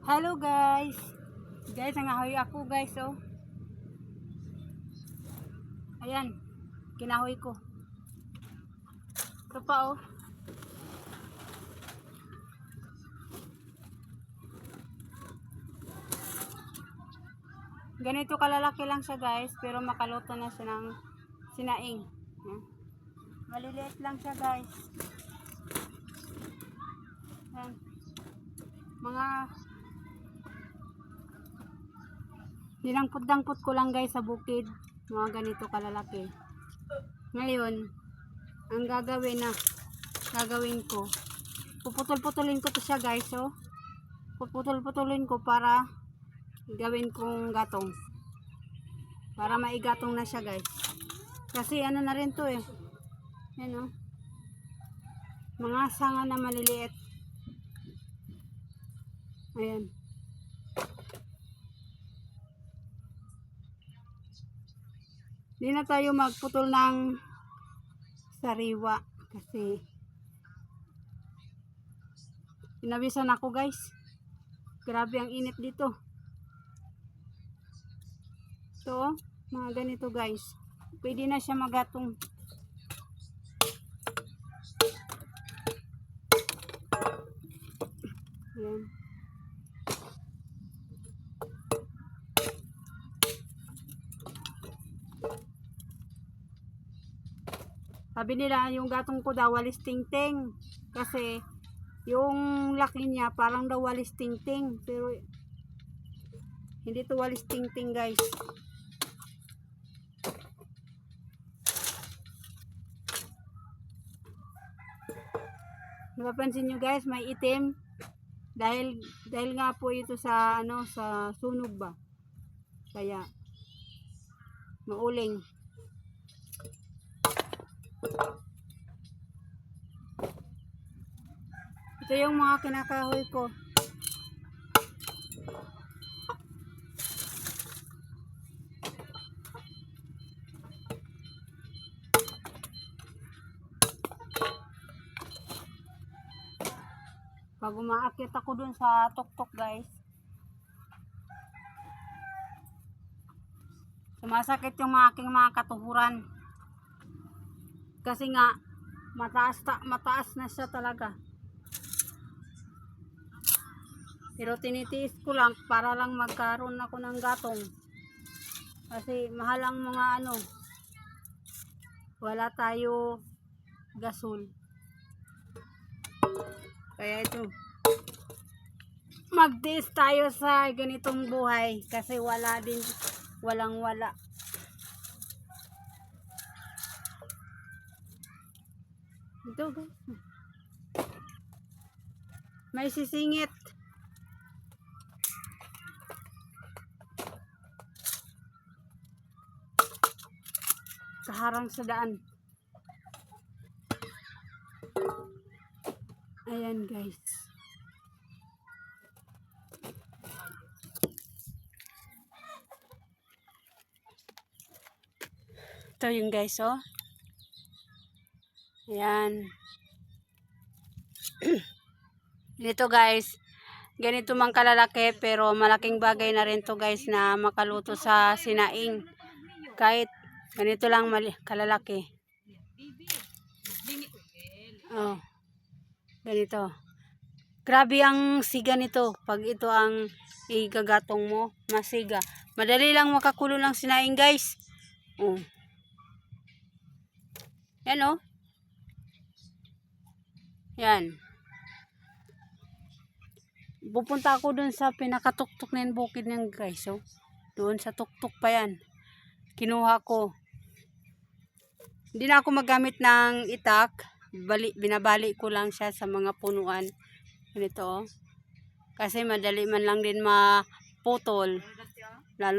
Hello guys. Guys, nangahoy ako guys, oh. Ayan, kinahoy ko. Ito pa, oh. Ganito kalalaki lang siya guys, pero makaluto na siya ng sinaing. Maliliit lang siya guys. Ayan. Mga dinangput-dangput ko lang guys sa bukid. Mga ganito kalalaki. Ngayon, ang gagawin ko, puputol-putulin ko to siya guys, oh. Puputol-putulin ko para gawin kong gatong. Para maigatong na siya guys. Kasi ano na rin to eh. Yan, oh. Mga sanga na maliliit. Ayan. Hindi na tayo magputol ng sariwa kasi pinawisan ako guys. Grabe ang init dito. So, mga ganito guys. Pwede na siya magatong. Ayan. Sabi nila yung gatong ko daw walis ting-ting. Kasi yung laki niya parang daw walis ting-ting. Pero hindi to walis ting-ting guys. Napapansin nyo guys, may itim. Dahil nga po ito sa sa sunog ba. Kaya mauling. Ito yung mga kinakahoy ko. Pag umaakit ako dun sa tuktok guys, sumasakit yung aking mga katuhuran. Kasi nga, mataas na siya talaga. Pero tinitiis ko lang para lang magkaroon ako ng gatong. Kasi mahal ang mga wala tayo gasol. Kaya ito, magtiis tayo sa ganitong buhay kasi walang wala. Ito guys, may sisingit. Kaharang sa daan. Ayan guys. Ito yung guys, oh. Ayan. Dito guys, ganito mang kalalaki pero malaking bagay na rin to guys na makaluto sa sinaing. Kahit ganito lang kalalaki. Oh. Ganito. Grabe ang siga nito. Pag ito ang igagatong mo, masiga. Madali lang makakulo ng sinaing guys. Oh. Yan, oh. Yan. Pupunta ako dun sa pinakatuktok ng bukid ng guys, oh. Doon sa tuktok pa yan. Kinuha ko. Hindi na ako magamit ng itak. Binabali ko lang siya sa mga punuan. Ganito, oh. Kasi madali man lang din maputol.